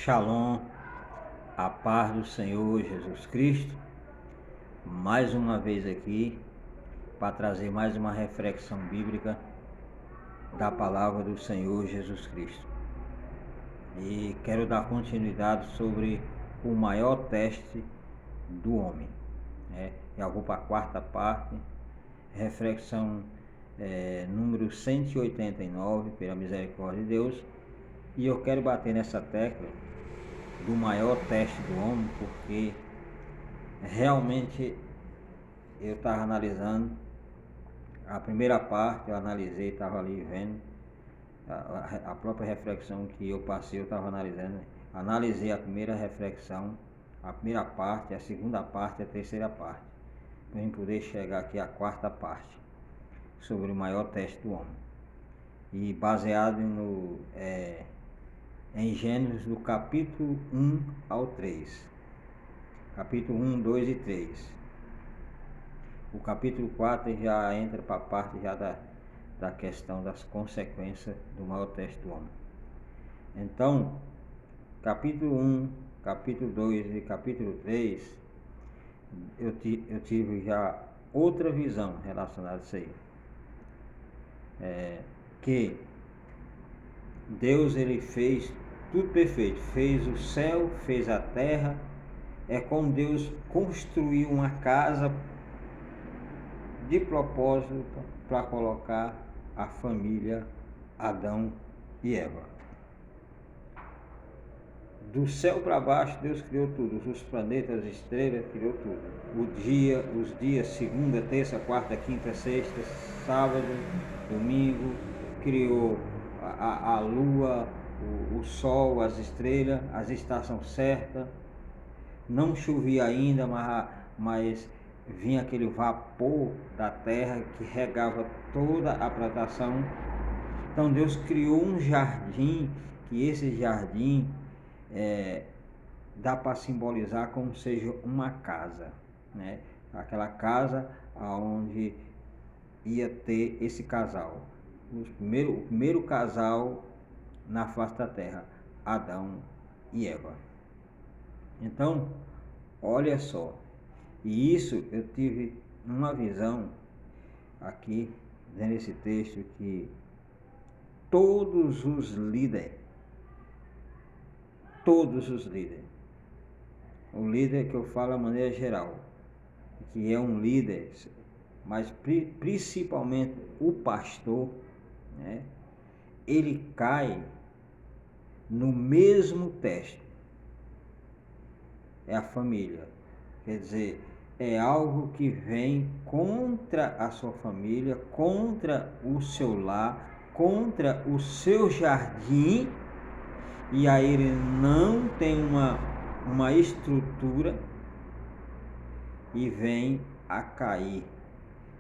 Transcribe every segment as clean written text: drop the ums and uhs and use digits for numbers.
Shalom, a paz do Senhor Jesus Cristo, mais uma vez aqui para trazer mais uma reflexão bíblica da palavra do Senhor Jesus Cristo. E quero dar continuidade sobre o maior teste do homem. Já vou para a quarta parte, reflexão número 189, pela misericórdia de Deus, e eu quero bater nessa tecla do maior teste do homem, porque realmente eu estava analisando a primeira parte, eu analisei, estava ali vendo a própria reflexão que eu passei, eu estava analisando, analisei a primeira reflexão, a primeira parte, a segunda parte e a terceira parte, para poder chegar aqui à quarta parte, sobre o maior teste do homem. E baseado em Gênesis do capítulo 1 ao 3. Capítulo 1, 2 e 3. O capítulo 4 já entra para a parte já da questão das consequências do maior teste do homem. Então, capítulo 1, capítulo 2 e capítulo 3, eu tive já outra visão relacionada a isso aí. Que Deus, ele fez tudo perfeito, fez o céu, fez a terra. É como Deus construiu uma casa de propósito para colocar a família Adão e Eva. Do céu para baixo Deus criou tudo, os planetas, as estrelas, criou tudo. Os dias, segunda, terça, quarta, quinta, sexta, sábado, domingo, criou a lua, o sol, as estrelas, as estações certas. Não chovia ainda, mas vinha aquele vapor da terra que regava toda a plantação. Então Deus criou um jardim, que esse jardim dá para simbolizar como seja uma casa, né? Aquela casa onde ia ter esse casal, o primeiro casal na face da terra, Adão e Eva. Então, olha só, e isso eu tive uma visão aqui nesse texto, que todos os líderes, o líder que eu falo de maneira geral, que é um líder, mas principalmente o pastor, né, ele cai no mesmo teste. É a família, quer dizer, é algo que vem contra a sua família, contra o seu lar, contra o seu jardim, e aí ele não tem uma estrutura e vem a cair,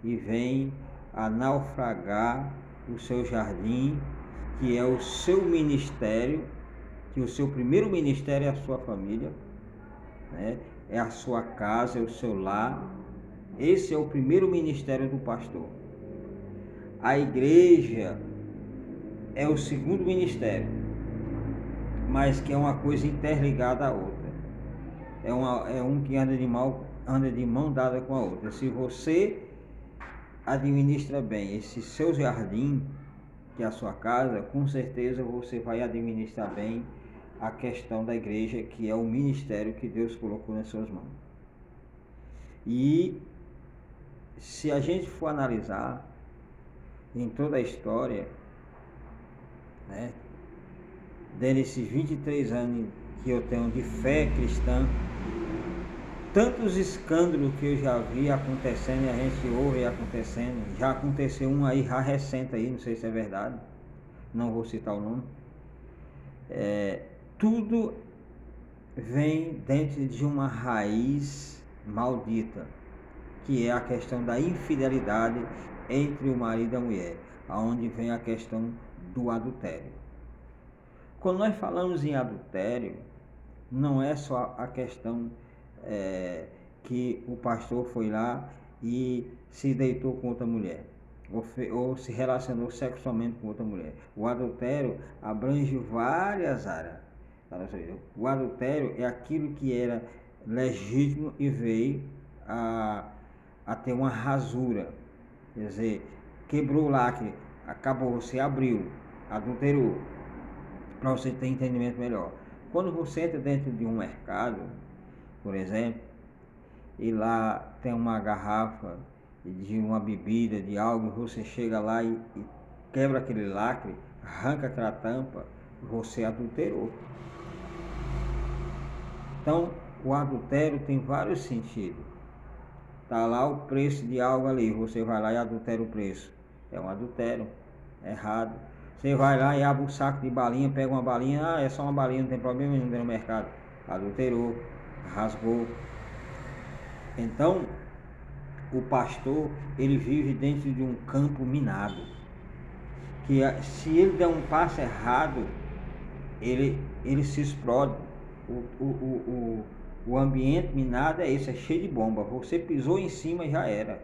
e vem a naufragar o seu jardim, que é o seu ministério, que o seu primeiro ministério é a sua família, né? É a sua casa, é o seu lar. Esse é o primeiro ministério do pastor. A igreja é o segundo ministério, mas que é uma coisa interligada à outra. É um que anda de mão dada com a outra. Se você administra bem esse seu jardim, que é a sua casa, com certeza você vai administrar bem a questão da igreja, que é o ministério que Deus colocou nas suas mãos. E se a gente for analisar em toda a história, né, desses 23 anos que eu tenho de fé cristã, tantos escândalos que eu já vi acontecendo, e a gente ouve acontecendo, já aconteceu um aí já recente aí, não sei se é verdade, não vou citar o nome. Tudo vem dentro de uma raiz maldita, que é a questão da infidelidade entre o marido e a mulher, aonde vem a questão do adultério. Quando nós falamos em adultério, não é só a questão que o pastor foi lá e se deitou com outra mulher, ou se relacionou sexualmente com outra mulher. O adultério abrange várias áreas. Ou seja, o adultério é aquilo que era legítimo e veio a ter uma rasura. Quer dizer, quebrou o lacre, acabou, você abriu, adulterou, para você ter entendimento melhor. Quando você entra dentro de um mercado, por exemplo, e lá tem uma garrafa de uma bebida, de algo, você chega lá e quebra aquele lacre, arranca aquela tampa, você adulterou. Então, o adultério tem vários sentidos. Está lá o preço de algo ali, você vai lá e adultera o preço. É um adultério, é errado. Você vai lá e abre um saco de balinha, pega uma balinha, é só uma balinha, não tem problema nenhum no mercado. Adulterou, rasgou. Então, o pastor, ele vive dentro de um campo minado. Que se ele der um passo errado, ele se explode. O ambiente minado é esse, é cheio de bomba. Você pisou em cima, já era.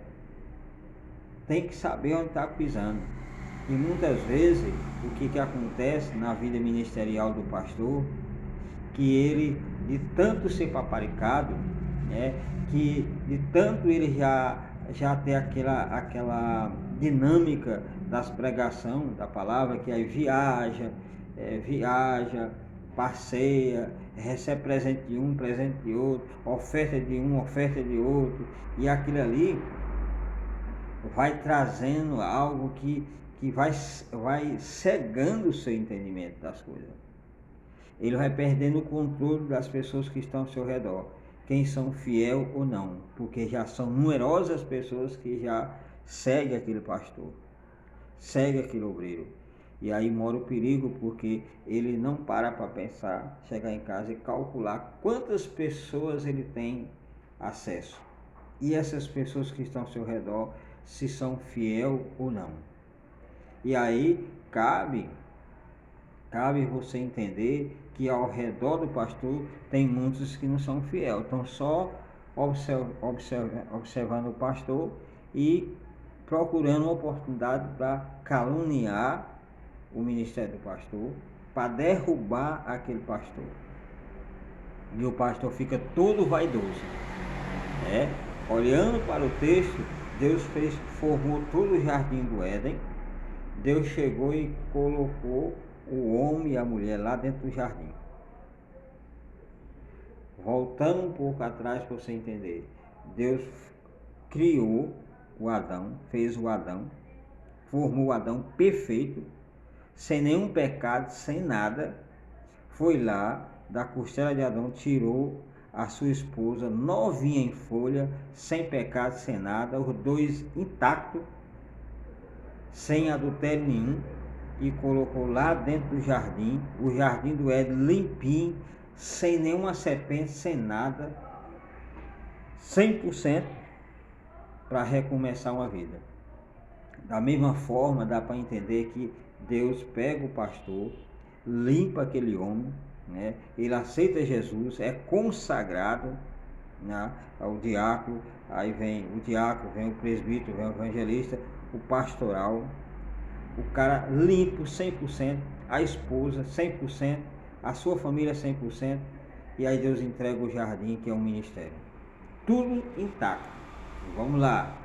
Tem que saber onde está pisando. E muitas vezes, o que acontece na vida ministerial do pastor, que ele, de tanto ser paparicado, né, que de tanto ele já ter aquela dinâmica das pregação da palavra, que aí viaja, passeia, recebe presente de um, presente de outro, oferta de um, oferta de outro, e aquilo ali vai trazendo algo que vai cegando o seu entendimento das coisas. Ele vai perdendo o controle das pessoas que estão ao seu redor, quem são fiel ou não, porque já são numerosas pessoas que já seguem aquele pastor, seguem aquele obreiro. E aí mora o perigo, porque ele não para pensar, chegar em casa e calcular quantas pessoas ele tem acesso. E essas pessoas que estão ao seu redor, se são fiel ou não. E aí cabe você entender que ao redor do pastor tem muitos que não são fiel, estão só observando o pastor e procurando uma oportunidade para caluniar o ministério do pastor, para derrubar aquele pastor. E o pastor fica todo vaidoso. Olhando para o texto, Deus formou todo o jardim do Éden. Deus chegou e colocou o homem e a mulher lá dentro do jardim. Voltando um pouco atrás para você entender, Deus criou o Adão, fez o Adão, formou o Adão perfeito, sem nenhum pecado, sem nada. Foi lá, da costela de Adão, tirou a sua esposa, novinha em folha, sem pecado, sem nada, os dois intactos, sem adultério nenhum, e colocou lá dentro do jardim, o jardim do Éden limpinho, sem nenhuma serpente, sem nada, 100% para recomeçar uma vida. Da mesma forma, dá para entender que Deus pega o pastor, limpa aquele homem, né? Ele aceita Jesus, é consagrado, né, ao diácono. Aí vem o diácono, vem o presbítero, vem o evangelista, o pastoral, o cara limpo 100%, a esposa 100%, a sua família 100%, e aí Deus entrega o jardim, que é um ministério, tudo intacto. Vamos lá.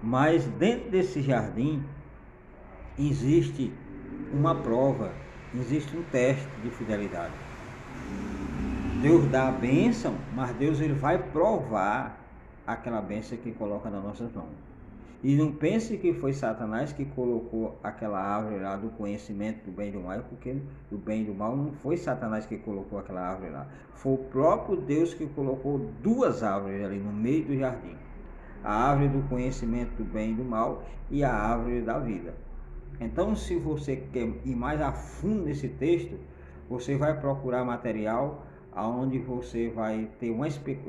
Mas dentro desse jardim existe uma prova, existe um teste de fidelidade. Deus dá a bênção, mas Deus ele vai provar aquela bênção que coloca nas nossas mãos. E não pense que foi Satanás que colocou aquela árvore lá do conhecimento do bem e do mal, porque do bem e do mal não foi Satanás que colocou aquela árvore lá. Foi o próprio Deus que colocou duas árvores ali no meio do jardim. A árvore do conhecimento do bem e do mal e a árvore da vida. Então, se você quer ir mais a fundo nesse texto, você vai procurar material aonde você vai ter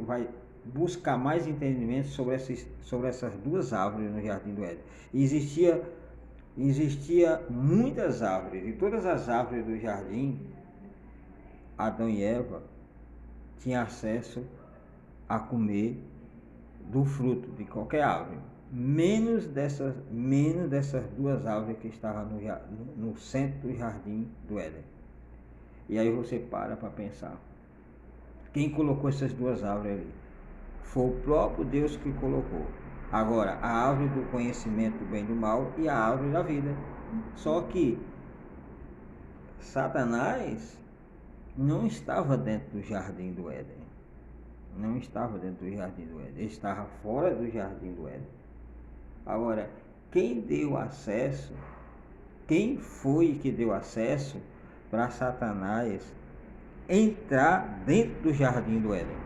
vai buscar mais entendimento sobre essas duas árvores no jardim do Éden. Existia muitas árvores, e todas as árvores do jardim, Adão e Eva tinham acesso a comer do fruto de qualquer árvore, menos dessas duas árvores que estavam no centro do jardim do Éden. E aí você para pensar. Quem colocou essas duas árvores ali? Foi o próprio Deus que colocou. Agora, a árvore do conhecimento do bem e do mal e a árvore da vida. Só que Satanás não estava dentro do jardim do Éden. Não estava dentro do jardim do Éden. Ele estava fora do jardim do Éden. Agora, quem deu acesso, quem foi que deu acesso para Satanás entrar dentro do jardim do Éden?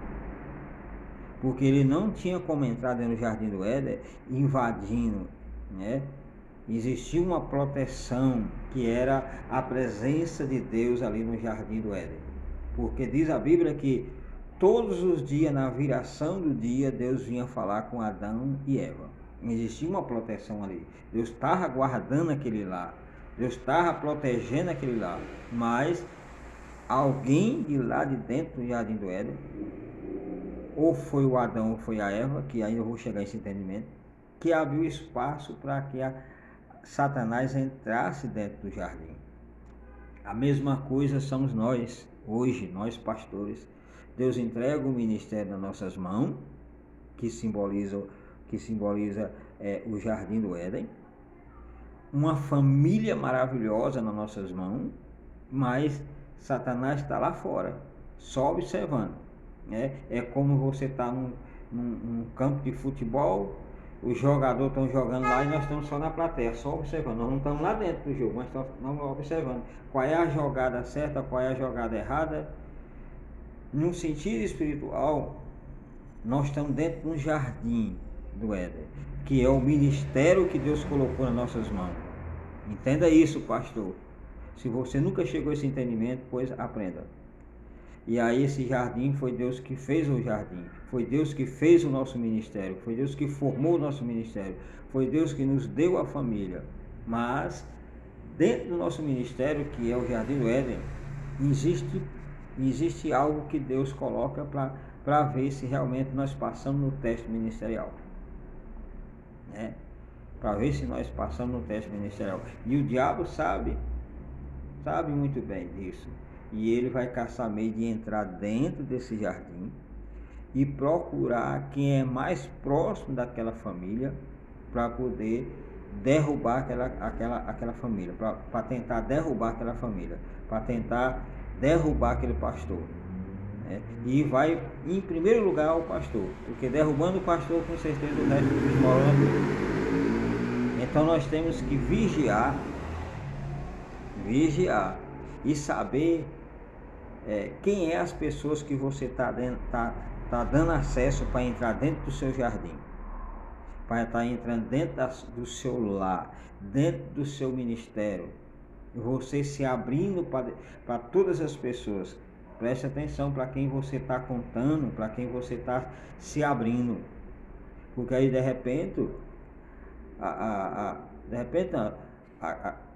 Porque ele não tinha como entrar dentro do jardim do Éden invadindo, né? Existia uma proteção que era a presença de Deus ali no jardim do Éden. Porque diz a Bíblia que todos os dias, na viração do dia, Deus vinha falar com Adão e Eva. Existia uma proteção ali. Deus estava guardando aquele lá. Deus estava protegendo aquele lá. Mas alguém de lá de dentro do jardim do Éden, ou foi o Adão ou foi a Eva, que ainda eu vou chegar a esse entendimento, que abriu espaço para que Satanás entrasse dentro do jardim. A mesma coisa somos nós, hoje, nós pastores. Deus entrega o ministério nas nossas mãos, que simboliza o jardim do Éden, uma família maravilhosa nas nossas mãos, mas Satanás está lá fora, só observando. É como você está num campo de futebol, os jogadores estão jogando lá e nós estamos só na plateia, só observando. Nós não estamos lá dentro do jogo, mas estamos observando qual é a jogada certa, qual é a jogada errada. Num sentido espiritual, nós estamos dentro de um jardim do Éden, que é o ministério que Deus colocou nas nossas mãos. Entenda isso, pastor. Se você nunca chegou a esse entendimento, pois aprenda. E aí esse jardim foi Deus que fez o jardim, foi Deus que fez o nosso ministério, foi Deus que formou o nosso ministério, foi Deus que nos deu a família. Mas dentro do nosso ministério, que é o jardim do Éden, existe algo que Deus coloca para ver se realmente nós passamos no teste ministerial, né? Para ver se nós passamos no teste ministerial. E o diabo sabe muito bem disso. E ele vai caçar meio de entrar dentro desse jardim e procurar quem é mais próximo daquela família para poder derrubar aquela família, para tentar derrubar aquela família, para tentar derrubar aquele pastor, né? E vai em primeiro lugar o pastor, porque derrubando o pastor, com certeza o resto desmorona. Então nós temos que vigiar e saber quem é as pessoas que você está dando acesso para entrar dentro do seu jardim, para estar entrando dentro do seu lar, dentro do seu ministério, você se abrindo para todas as pessoas. Preste atenção para quem você está contando, para quem você está se abrindo, porque aí de repente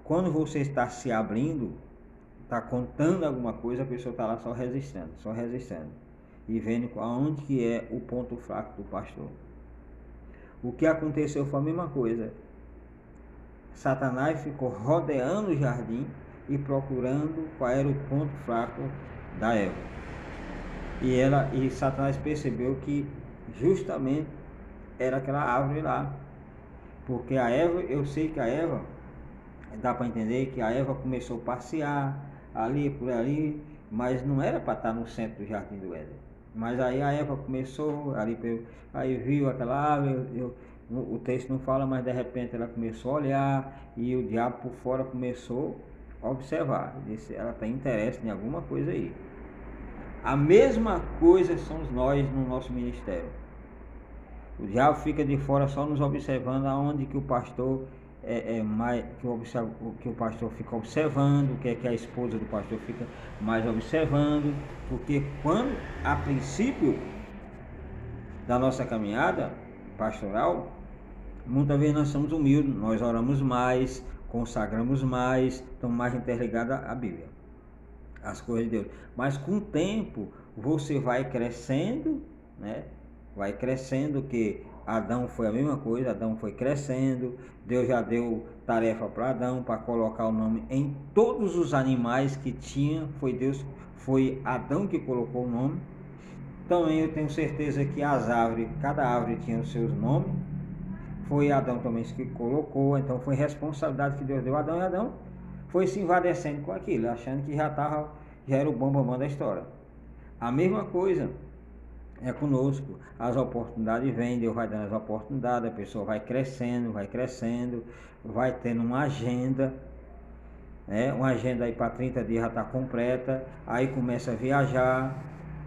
quando você está se abrindo, está contando alguma coisa, a pessoa está lá só resistindo e vendo aonde que é o ponto fraco do pastor. O que aconteceu foi a mesma coisa. Satanás ficou rodeando o jardim e procurando qual era o ponto fraco da Eva. E Satanás percebeu que justamente era aquela árvore lá. Porque a Eva, eu sei que a Eva, dá para entender que a Eva começou a passear ali, por ali, mas não era para estar no centro do jardim do Éden. Mas aí a Eva começou, aí viu aquela árvore, o texto não fala, mas de repente ela começou a olhar e o diabo por fora começou a observar. Disse, ela tem interesse em alguma coisa aí. A mesma coisa somos nós no nosso ministério. O diabo fica de fora só nos observando aonde que o pastor que o pastor fica observando, que a esposa do pastor fica mais observando, porque quando a princípio da nossa caminhada pastoral, muitas vezes nós somos humildes, nós oramos mais, consagramos mais, estamos mais interligados à Bíblia, às coisas de Deus. Mas com o tempo você vai crescendo, né? vai crescendo, que Adão foi a mesma coisa, Adão foi crescendo, Deus já deu tarefa para Adão para colocar o nome em todos os animais que tinha, foi Adão que colocou o nome. Também eu tenho certeza que as árvores, cada árvore tinha os seus nomes, foi Adão também que colocou, então foi responsabilidade que Deus deu a Adão, e Adão foi se envadecendo com aquilo, achando que já era o bambambam da história. A mesma coisa é conosco, as oportunidades vêm, Deus vai dando as oportunidades, a pessoa vai crescendo, vai tendo uma agenda, né? Uma agenda aí para 30 dias já está completa, aí começa a viajar,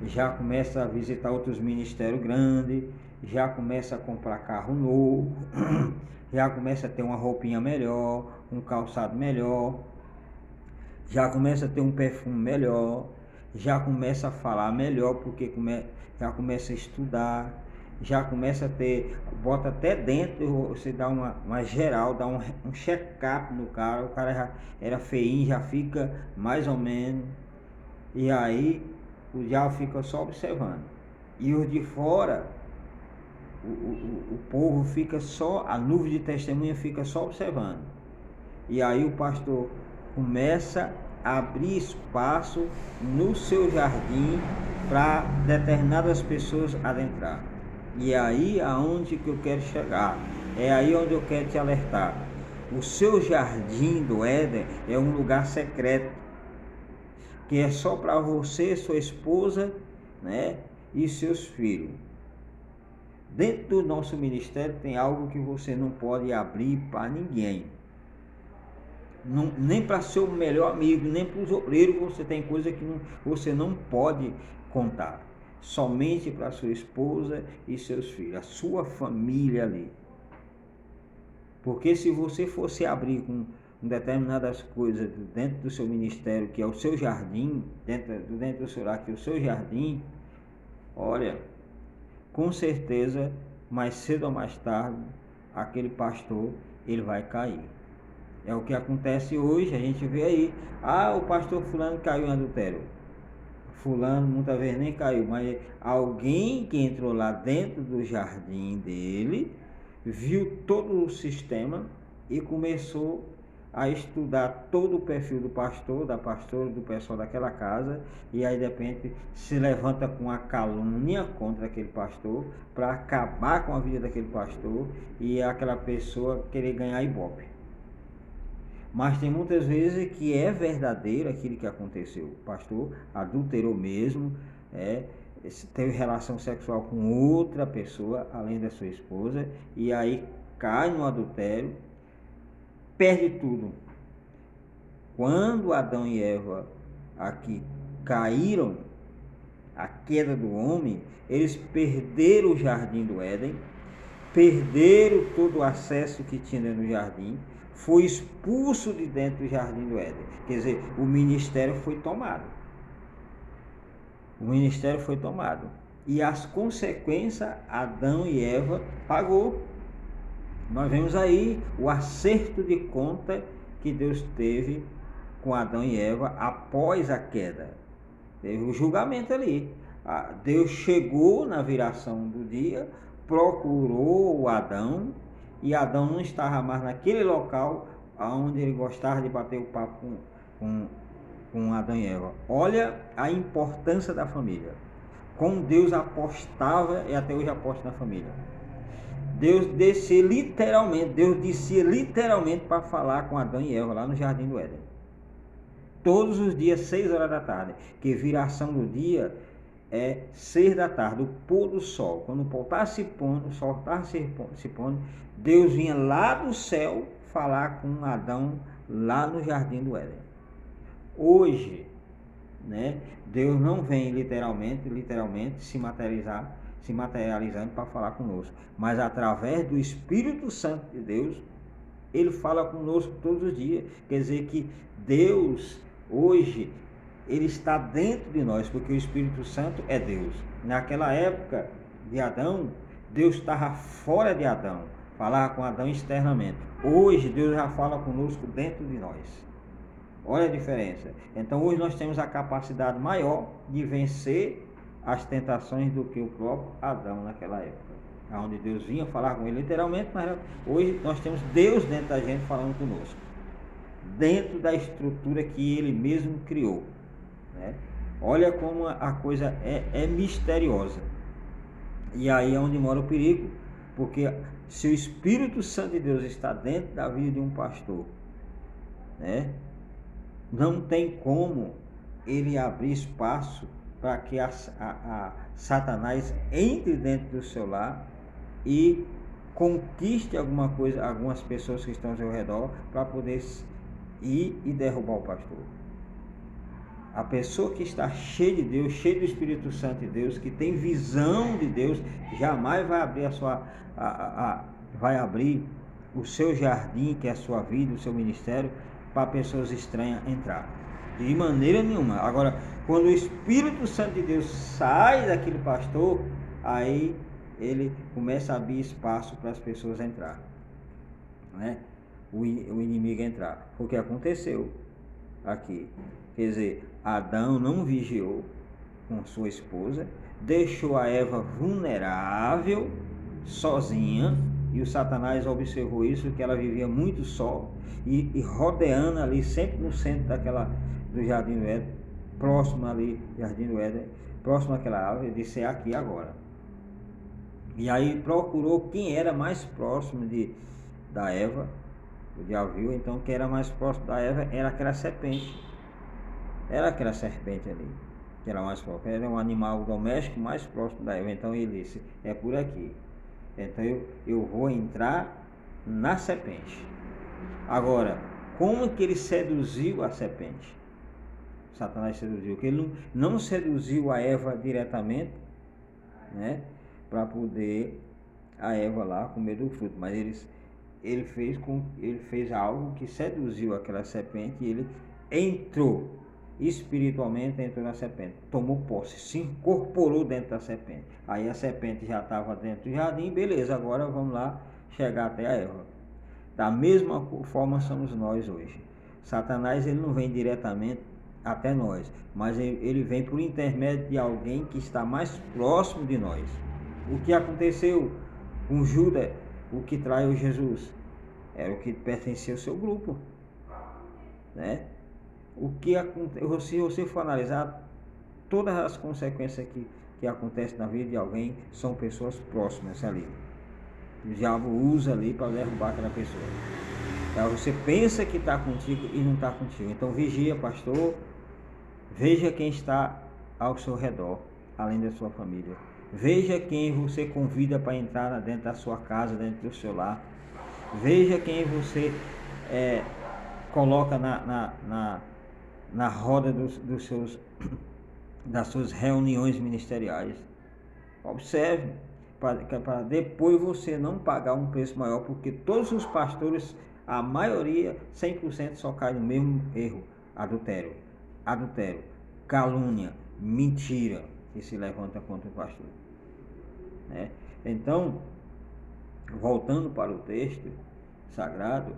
já começa a visitar outros ministérios grandes, já começa a comprar carro novo, já começa a ter uma roupinha melhor, um calçado melhor, já começa a ter um perfume melhor, já começa a falar melhor, porque já começa a estudar, já começa a ter, bota até dentro, você dá uma geral, dá um check-up no cara, o cara já era feinho, já fica mais ou menos, e aí o diabo fica só observando. E os de fora, o povo fica só, a nuvem de testemunha fica só observando. E aí o pastor começa a abrir espaço no seu jardim para determinadas pessoas adentrar. E é aí aonde que eu quero chegar, é aí onde eu quero te alertar. O seu jardim do Éden é um lugar secreto, que é só para você, sua esposa, né, e seus filhos. Dentro do nosso ministério tem algo que você não pode abrir para ninguém. Não, nem para seu melhor amigo, nem para os obreiros, você tem coisa que você não pode contar. Somente para sua esposa e seus filhos, a sua família ali. Porque se você fosse abrir com determinadas coisas dentro do seu ministério, que é o seu jardim, dentro do seu lar, que é o seu jardim, olha, com certeza, mais cedo ou mais tarde, aquele pastor, ele vai cair. É o que acontece hoje, a gente vê aí, o pastor fulano caiu em adultério. Fulano muitas vezes nem caiu, mas alguém que entrou lá dentro do jardim dele, viu todo o sistema e começou a estudar todo o perfil do pastor, da pastora, do pessoal daquela casa, e aí de repente se levanta com a calúnia contra aquele pastor para acabar com a vida daquele pastor e aquela pessoa querer ganhar ibope. Mas tem muitas vezes que é verdadeiro aquilo que aconteceu. O pastor adulterou mesmo, teve relação sexual com outra pessoa, além da sua esposa, e aí cai no adultério, perde tudo. Quando Adão e Eva aqui caíram, a queda do homem, eles perderam o jardim do Éden, perderam todo o acesso que tinha no jardim, foi expulso de dentro do jardim do Éden. Quer dizer, o ministério foi tomado. O ministério foi tomado. E as consequências, Adão e Eva pagou. Nós vemos aí o acerto de conta que Deus teve com Adão e Eva após a queda. Teve o julgamento ali. Deus chegou na viração do dia, procurou o Adão, e Adão não estava mais naquele local onde ele gostava de bater o papo com Adão e Eva. Olha a importância da família. Como Deus apostava e até hoje aposta na família. Deus descia literalmente para falar com Adão e Eva lá no Jardim do Éden. Todos os dias, 6 horas da tarde, que viração do dia é 6 da tarde, o pôr do sol. Quando o sol estava se pondo, Deus vinha lá do céu falar com Adão lá no Jardim do Éden. Hoje, né, Deus não vem literalmente se materializando para falar conosco, mas através do Espírito Santo de Deus, ele fala conosco todos os dias. Quer dizer que Deus hoje, ele está dentro de nós, porque o Espírito Santo é Deus. Naquela época de Adão, Deus estava fora de Adão, falava com Adão externamente. Hoje Deus já fala conosco dentro de nós. Olha a diferença. Então hoje nós temos a capacidade maior de vencer as tentações do que o próprio Adão naquela época, onde Deus vinha falar com ele literalmente, mas hoje nós temos Deus dentro da gente falando conosco, dentro da estrutura que ele mesmo criou, né? Olha como a coisa é misteriosa. E aí é onde mora o perigo, porque se o Espírito Santo de Deus está dentro da vida de um pastor, né, não tem como ele abrir espaço para que a Satanás entre dentro do seu lar e conquiste alguma coisa, algumas pessoas que estão ao seu redor, para poder ir e derrubar o pastor. A pessoa que está cheia de Deus, cheia do Espírito Santo de Deus, que tem visão de Deus, jamais vai abrir vai abrir o seu jardim, que é a sua vida, o seu ministério, para pessoas estranhas entrar. De maneira nenhuma. Agora, quando o Espírito Santo de Deus sai daquele pastor, aí ele começa a abrir espaço para as pessoas entrar, né? O inimigo entrar. Foi o que aconteceu aqui. Quer dizer, Adão não vigiou com sua esposa, deixou a Eva vulnerável, sozinha, e o Satanás observou isso, que ela vivia muito só, e rodeando ali, sempre no centro do Jardim do Éden, próximo ali, Jardim do Éden, próximo àquela árvore, ele disse: é aqui agora. E aí procurou quem era mais próximo da Eva. O diabo viu, então, que era mais próximo da Eva era aquela serpente. Era aquela serpente ali, que era mais próximo. Era um animal doméstico mais próximo da Eva. Então ele disse: é por aqui. Então eu vou entrar na serpente. Agora, como que ele seduziu a serpente? Satanás seduziu, que ele não seduziu a Eva diretamente, né, para poder a Eva lá comer do fruto, mas ele fez algo que seduziu aquela serpente, e ele entrou espiritualmente, entrou na serpente, tomou posse, se incorporou dentro da serpente. Aí a serpente já estava dentro do jardim, beleza, agora vamos lá chegar até a Eva. Da mesma forma somos nós hoje. Satanás, ele não vem diretamente até nós, mas ele vem por intermédio de alguém que está mais próximo de nós. O que aconteceu com Judas, o que traiu Jesus, era o que pertencia ao seu grupo, né? O que acontece, se você for analisar, todas as consequências que acontecem na vida de alguém são pessoas próximas ali. O diabo usa ali para derrubar aquela pessoa. Então, você pensa que está contigo e não está contigo. Então vigia, pastor. Veja quem está ao seu redor, além da sua família. Veja quem você convida para entrar dentro da sua casa, dentro do seu lar. Veja quem você coloca na roda das suas reuniões ministeriais. Observe, para depois você não pagar um preço maior, porque todos os pastores, a maioria, 100% só cai no mesmo erro: adultério, calúnia, mentira, que se levanta contra o pastor, né? Então, voltando para o texto sagrado,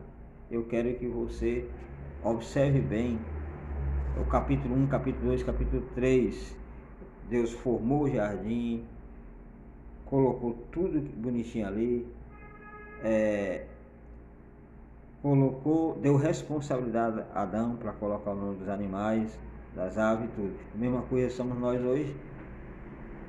eu quero que você observe bem o capítulo 1, capítulo 2, capítulo 3. Deus formou o jardim, colocou tudo bonitinho ali, deu responsabilidade a Adão para colocar o nome dos animais, das aves e tudo. A mesma coisa somos nós hoje.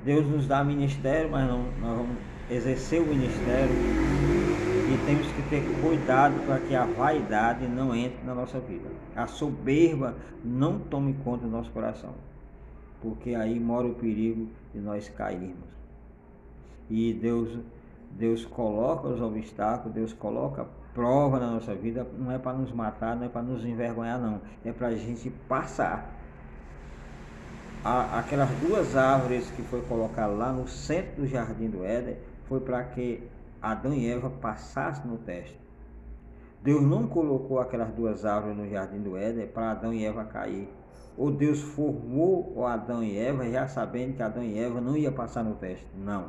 Deus nos dá ministério, mas nós vamos exercer o ministério, e temos que ter cuidado para que a vaidade não entre na nossa vida, a soberba não tome conta do nosso coração, porque aí mora o perigo de nós cairmos. E Deus coloca os obstáculos, Deus coloca prova na nossa vida, não é para nos matar, não é para nos envergonhar, não, é para a gente passar. Aquelas duas árvores que foi colocada lá no centro do Jardim do Éden, foi para que Adão e Eva passassem no teste. Deus não colocou aquelas duas árvores no Jardim do Éden para Adão e Eva cair. Ou Deus formou o Adão e Eva já sabendo que Adão e Eva não iam passar no teste. Não.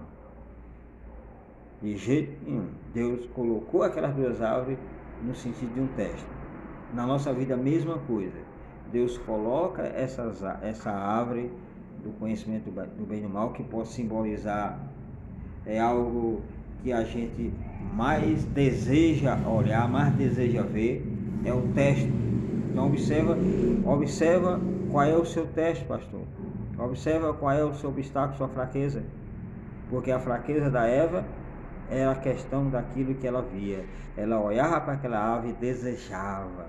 De jeito nenhum. Deus colocou aquelas duas árvores no sentido de um teste. Na nossa vida, a mesma coisa. Deus coloca essa árvore do conhecimento do bem e do mal, que pode simbolizar algo que a gente mais deseja olhar, mais deseja ver, é o teste. Então observa qual é o seu teste, pastor. Observa qual é o seu obstáculo, sua fraqueza. Porque a fraqueza da Eva era a questão daquilo que ela via. Ela olhava para aquela ave e desejava,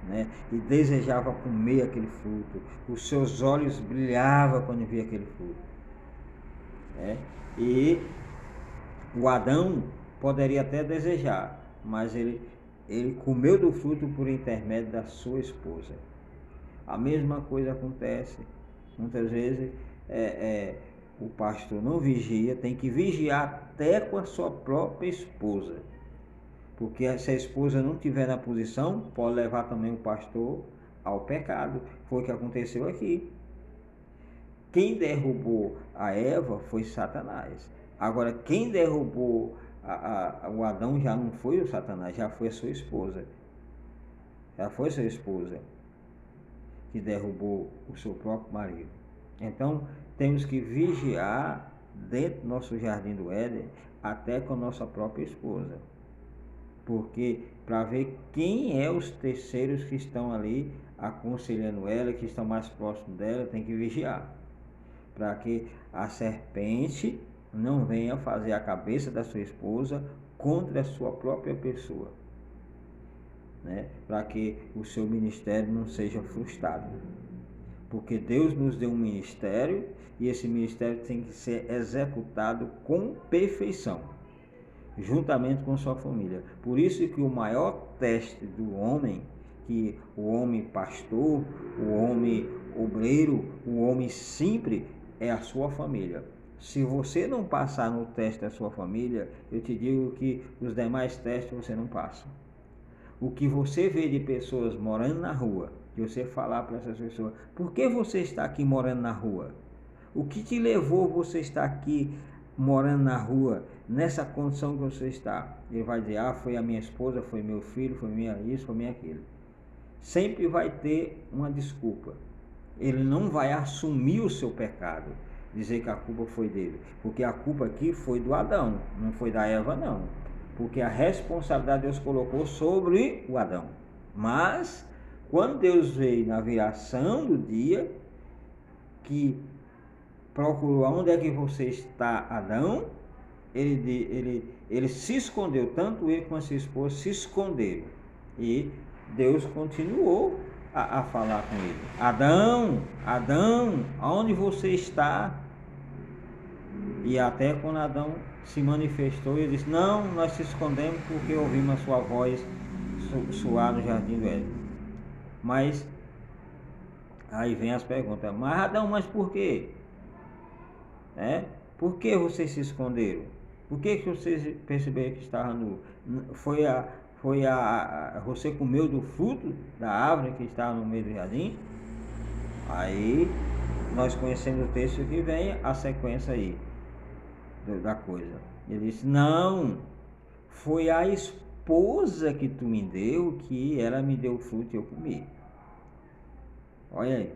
né? E desejava comer aquele fruto. Os seus olhos brilhavam quando via aquele fruto, né? E o Adão poderia até desejar, mas ele comeu do fruto por intermédio da sua esposa. A mesma coisa acontece. Muitas vezes o pastor não vigia, tem que vigiar até com a sua própria esposa. Porque se a esposa não estiver na posição, pode levar também o pastor ao pecado. Foi o que aconteceu aqui. Quem derrubou a Eva foi Satanás. Agora, quem derrubou o Adão já não foi o Satanás, já foi a sua esposa. Já foi sua esposa que derrubou o seu próprio marido. Então, temos que vigiar dentro do nosso jardim do Éden, até com a nossa própria esposa. Porque para ver quem é os terceiros que estão ali aconselhando ela, que estão mais próximos dela, tem que vigiar. Para que a serpente não venha fazer a cabeça da sua esposa contra a sua própria pessoa, né? Para que o seu ministério não seja frustrado. Porque Deus nos deu um ministério e esse ministério tem que ser executado com perfeição, juntamente com sua família. Por isso que o maior teste do homem, que o homem pastor, o homem obreiro, o homem simples, é a sua família. Se você não passar no teste da sua família, eu te digo que os demais testes você não passa. O que você vê de pessoas morando na rua, de você falar para essas pessoas, por que você está aqui morando na rua? O que te levou você estar aqui morando na rua, nessa condição que você está? Ele vai dizer, foi a minha esposa, foi meu filho, foi minha isso, foi minha aquilo. Sempre vai ter uma desculpa. Ele não vai assumir o seu pecado, dizer que a culpa foi dele, porque a culpa aqui foi do Adão, não foi da Eva não, porque a responsabilidade Deus colocou sobre o Adão. Mas quando Deus veio na viração do dia, que procurou onde é que você está, Adão, ele se escondeu, tanto ele como a sua esposa se esconderam, e Deus continuou a falar com ele. Adão, Adão, aonde você está? E até quando Adão se manifestou, ele disse, não, nós se escondemos porque ouvimos a sua voz soar no jardim do Éden. Mas aí vem as perguntas, mas Adão, mas por quê? Por que vocês se esconderam? Por que vocês perceberam que estava nu? Você comeu do fruto da árvore que estava no meio do jardim? Aí nós conhecemos o texto que vem, a sequência aí da coisa. Ele disse, não, foi a esposa que tu me deu, que ela me deu o fruto e eu comi. Olha aí.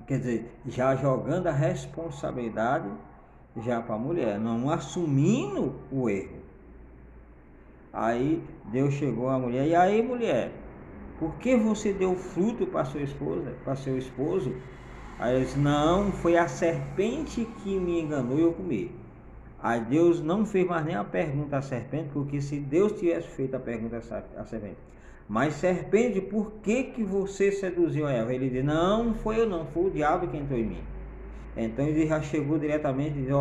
Quer dizer, já jogando a responsabilidade já para a mulher, não assumindo o erro. Aí Deus chegou à mulher, e aí mulher, por que você deu fruto para sua esposa, para seu esposo? Aí ela disse, não, foi a serpente que me enganou e eu comi. Aí Deus não fez mais nem a pergunta à serpente, porque se Deus tivesse feito a pergunta à serpente, mas serpente, por que você seduziu a Eva? Ele disse, não foi eu não, foi o diabo que entrou em mim. Então ele já chegou diretamente e disse,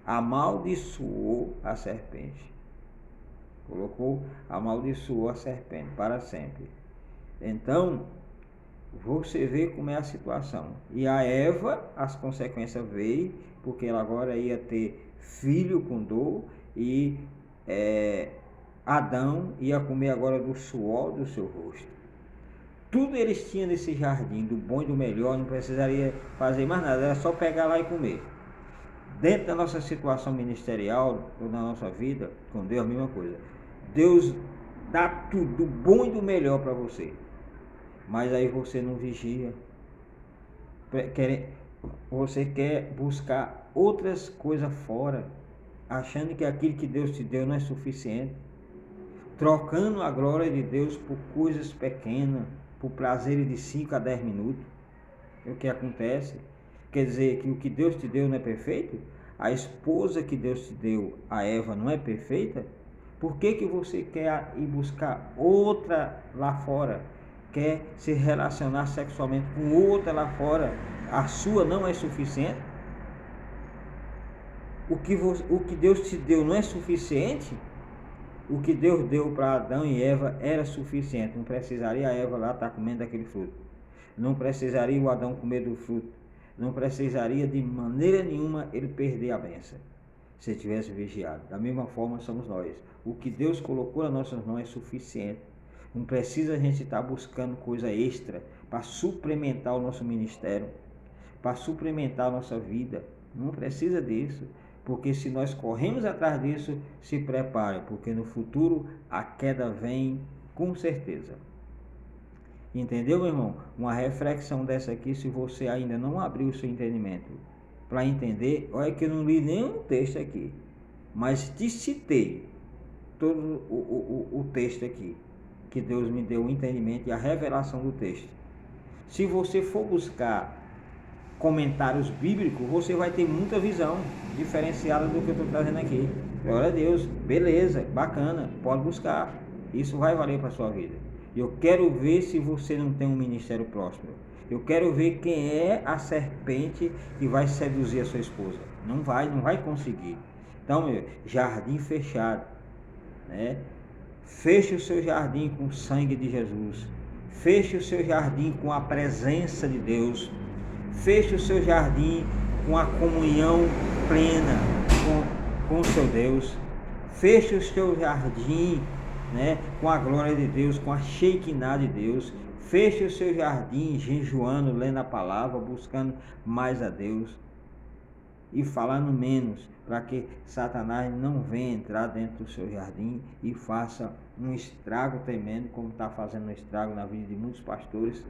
amaldiçoou a serpente. Amaldiçoou a serpente para sempre. Então, você vê como é a situação. E a Eva, as consequências veio, porque ela agora ia ter filho com dor, e Adão ia comer agora do suor do seu rosto. Tudo eles tinham nesse jardim, do bom e do melhor, não precisaria fazer mais nada, era só pegar lá e comer. Dentro da nossa situação ministerial, ou na nossa vida, com Deus, a mesma coisa. Deus dá tudo, do bom e do melhor para você, mas aí você não vigia. você quer buscar outras coisas fora, achando que aquilo que Deus te deu não é suficiente, trocando a glória de Deus por coisas pequenas, por prazeres de 5 a 10 minutos. O que acontece? Quer dizer que o que Deus te deu não é perfeito? A esposa que Deus te deu, a Eva, não é perfeita? Por que você quer ir buscar outra lá fora? Quer se relacionar sexualmente com outra lá fora? A sua não é suficiente? O que Deus te deu não é suficiente? O que Deus deu para Adão e Eva era suficiente. Não precisaria a Eva lá estar comendo aquele fruto. Não precisaria o Adão comer do fruto. Não precisaria de maneira nenhuma ele perder a bênção, se ele tivesse vigiado. Da mesma forma somos nós. O que Deus colocou nas nossas mãos é suficiente. Não precisa a gente estar buscando coisa extra para suplementar o nosso ministério, para suplementar a nossa vida. Não precisa disso. Porque se nós corremos atrás disso, se prepare, porque no futuro a queda vem com certeza. Entendeu, meu irmão? Uma reflexão dessa aqui, se você ainda não abriu o seu entendimento para entender, olha que eu não li nenhum texto aqui, mas te citei todo o texto aqui, que Deus me deu o entendimento e a revelação do texto. Se você for buscar comentários bíblicos, você vai ter muita visão diferenciada do que eu estou trazendo aqui. Glória a Deus, beleza, bacana, pode buscar, isso vai valer para a sua vida. Eu quero ver se você não tem um ministério próspero. Eu quero ver quem é a serpente que vai seduzir a sua esposa. Não vai conseguir. Então, meu, jardim fechado, né? Feche o seu jardim com o sangue de Jesus. Feche o seu jardim com a presença de Deus. Feche o seu jardim com a comunhão plena com o seu Deus. Feche o seu jardim, né, com a glória de Deus, com a Shekinah de Deus. Feche o seu jardim jejuando, lendo a palavra, buscando mais a Deus e falando menos, para que Satanás não venha entrar dentro do seu jardim e faça um estrago tremendo, como está fazendo um estrago na vida de muitos pastores.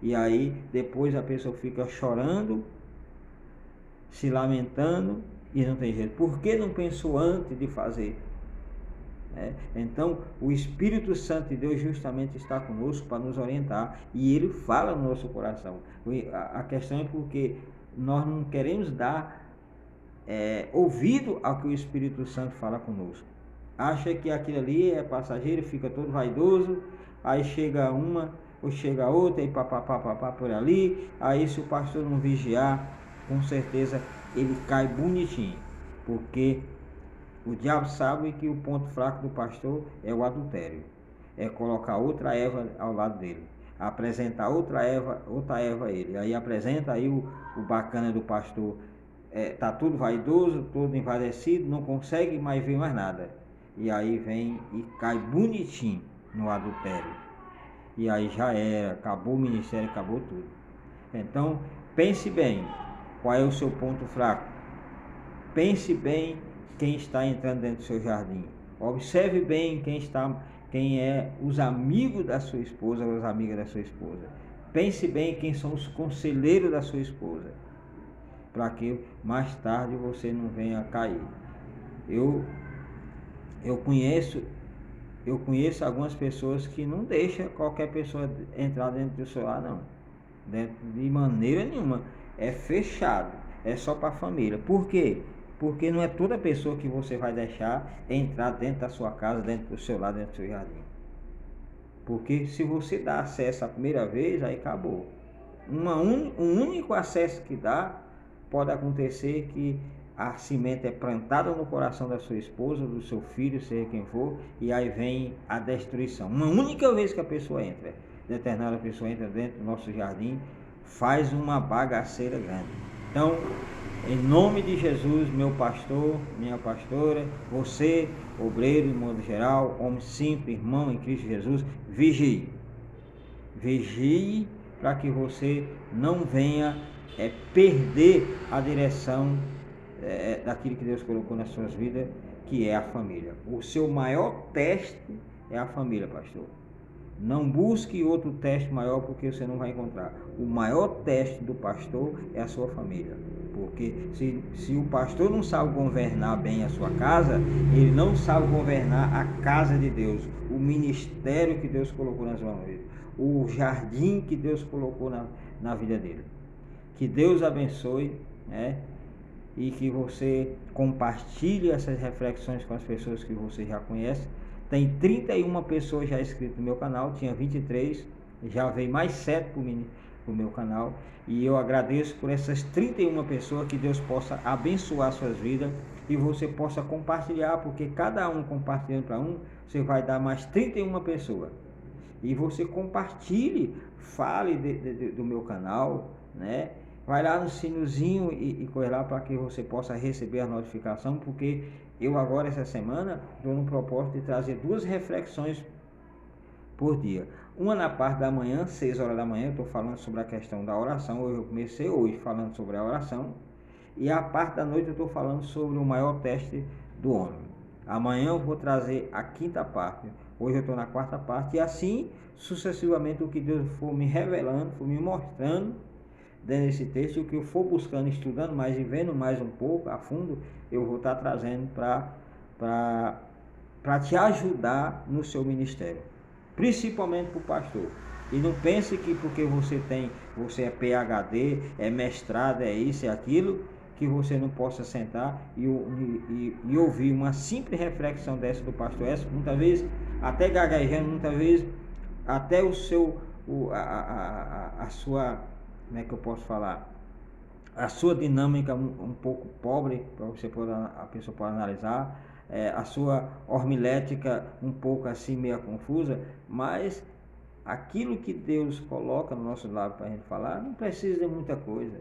E aí depois a pessoa fica chorando, se lamentando e não tem jeito. Por que não pensou antes de fazer? Então o Espírito Santo de Deus justamente está conosco para nos orientar, e ele fala no nosso coração. A questão é porque nós não queremos dar ouvido ao que o Espírito Santo fala conosco. Acha que aquilo ali é passageiro, fica todo vaidoso, aí chega uma ou chega outra e papapá por ali. Aí se o pastor não vigiar, com certeza ele cai bonitinho, porque o diabo sabe que o ponto fraco do pastor é o adultério, é colocar outra Eva ao lado dele, apresentar outra Eva a ele. Aí apresenta, aí o bacana do pastor tá tudo vaidoso, todo envaidecido, não consegue mais ver mais nada, e aí vem e cai bonitinho no adultério. E aí já era, acabou o ministério, acabou tudo. Então, pense bem, qual é o seu ponto fraco? Pense bem quem está entrando dentro do seu jardim. Observe bem quem é os amigos da sua esposa ou as amigas da sua esposa. Pense bem quem são os conselheiros da sua esposa, para que mais tarde você não venha a cair. Eu conheço algumas pessoas que não deixam qualquer pessoa entrar dentro do seu lar, não. De maneira nenhuma. É fechado. É só para a família. Por quê? Porque não é toda pessoa que você vai deixar entrar dentro da sua casa, dentro do seu lar, dentro do seu jardim. Porque se você dá acesso a primeira vez, aí acabou. Um único acesso que dá, pode acontecer que a semente é plantada no coração da sua esposa, do seu filho, seja quem for, e aí vem a destruição. Uma única vez que a pessoa entra, determinada pessoa entra dentro do nosso jardim, faz uma bagaceira grande. Então, em nome de Jesus, meu pastor, minha pastora, você, obreiro de modo geral, homem simples, irmão em Cristo Jesus, vigie. Vigie para que você não venha perder a direção daquilo que Deus colocou nas suas vidas, que é a família. O seu maior teste é a família, pastor. Não busque outro teste maior, porque você não vai encontrar. O maior teste do pastor é a sua família. Porque se o pastor não sabe governar bem a sua casa, ele não sabe governar a casa de Deus, o ministério que Deus colocou nas mãos dele, o jardim que Deus colocou na vida dele. Que Deus abençoe, né? E que você compartilhe essas reflexões com as pessoas que você já conhece. Tem 31 pessoas já inscritas no meu canal, tinha 23, já veio mais 7 para o meu canal. E eu agradeço por essas 31 pessoas, que Deus possa abençoar suas vidas e você possa compartilhar, porque cada um compartilhando para um, você vai dar mais 31 pessoas. E você compartilhe, fale do meu canal, né? Vai lá no sinozinho e corre lá para que você possa receber a notificação, porque eu agora essa semana estou no propósito de trazer 2 reflexões por dia. Uma na parte da manhã, 6 horas da manhã, eu estou falando sobre a questão da oração. Eu comecei hoje falando sobre a oração. E a parte da noite eu estou falando sobre o maior teste do homem. Amanhã eu vou trazer a 5ª parte. Hoje eu estou na 4ª parte. E assim, sucessivamente, o que Deus for me revelando, for me mostrando dentro desse texto, o que eu for buscando, estudando mais e vendo mais um pouco a fundo, eu vou estar trazendo para te ajudar no seu ministério, principalmente para o pastor. E não pense que porque você é PhD, é mestrado, é isso, é aquilo, que você não possa sentar e ouvir uma simples reflexão dessa do pastor Edson, muitas vezes até gaguejando, muitas vezes até a sua, como é que eu posso falar, a sua dinâmica um pouco pobre, para a pessoa pode analisar, a sua homilética um pouco assim meio confusa, mas aquilo que Deus coloca no nosso lado para a gente falar, não precisa de muita coisa,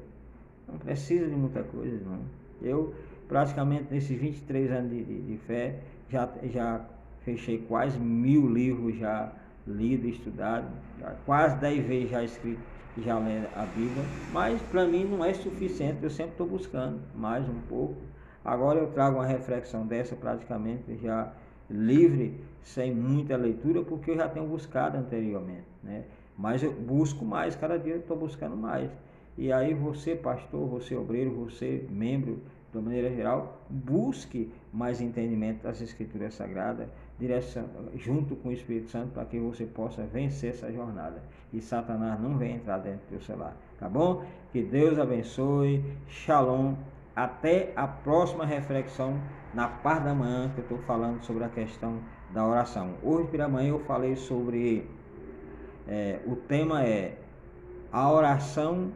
não. Eu praticamente nesses 23 anos de fé, já fechei quase 1000 livros já lido e estudado, quase 10 vezes já escrito, já lendo a Bíblia, mas para mim não é suficiente, eu sempre estou buscando mais um pouco. Agora eu trago uma reflexão dessa praticamente já livre, sem muita leitura, porque eu já tenho buscado anteriormente, né? Mas eu busco mais, cada dia eu estou buscando mais. E aí você, pastor, você obreiro, você membro, de maneira geral, busque mais entendimento das Escrituras Sagradas, junto com o Espírito Santo, para que você possa vencer essa jornada e Satanás não venha entrar dentro do seu lar, tá bom? Que Deus abençoe, shalom, até a próxima reflexão na parte da manhã, que eu estou falando sobre a questão da oração. Hoje pela manhã eu falei sobre, o tema é a oração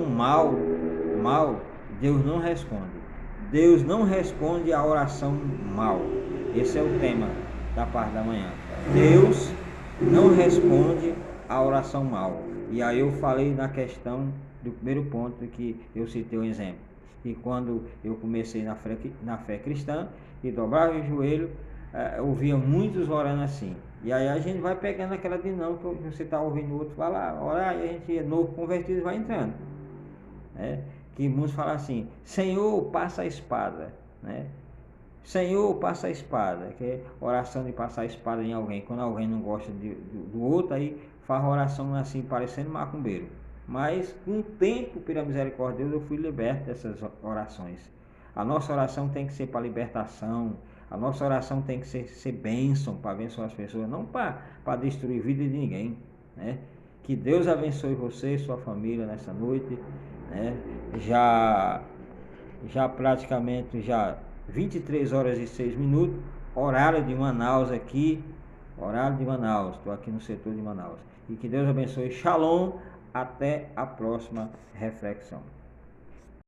mal, Deus não responde. Deus não responde a oração mal. Esse é o tema da parte da manhã. Deus não responde a oração mal. E aí eu falei na questão do primeiro ponto, que eu citei um exemplo. E quando eu comecei na fé cristã e dobrava o joelho, eu via muitos orando assim. E aí a gente vai pegando aquela dinâmica, você está ouvindo o outro falar, orar, e a gente é novo convertido, vai entrando, né? Que muitos falam assim: Senhor, passa a espada, né? Senhor, passa a espada, que é oração de passar a espada em alguém. Quando alguém não gosta do outro, aí faz oração assim, parecendo macumbeiro. Mas com o tempo, pela misericórdia de Deus, eu fui liberto dessas orações. A nossa oração tem que ser para libertação. A nossa oração tem que ser bênção, para abençoar as pessoas, não para destruir a vida de ninguém, né? Que Deus abençoe você e sua família nessa noite, né? Já praticamente 23 horas e 6 minutos, horário de Manaus aqui, estou aqui no setor de Manaus. E que Deus abençoe, shalom, até a próxima reflexão.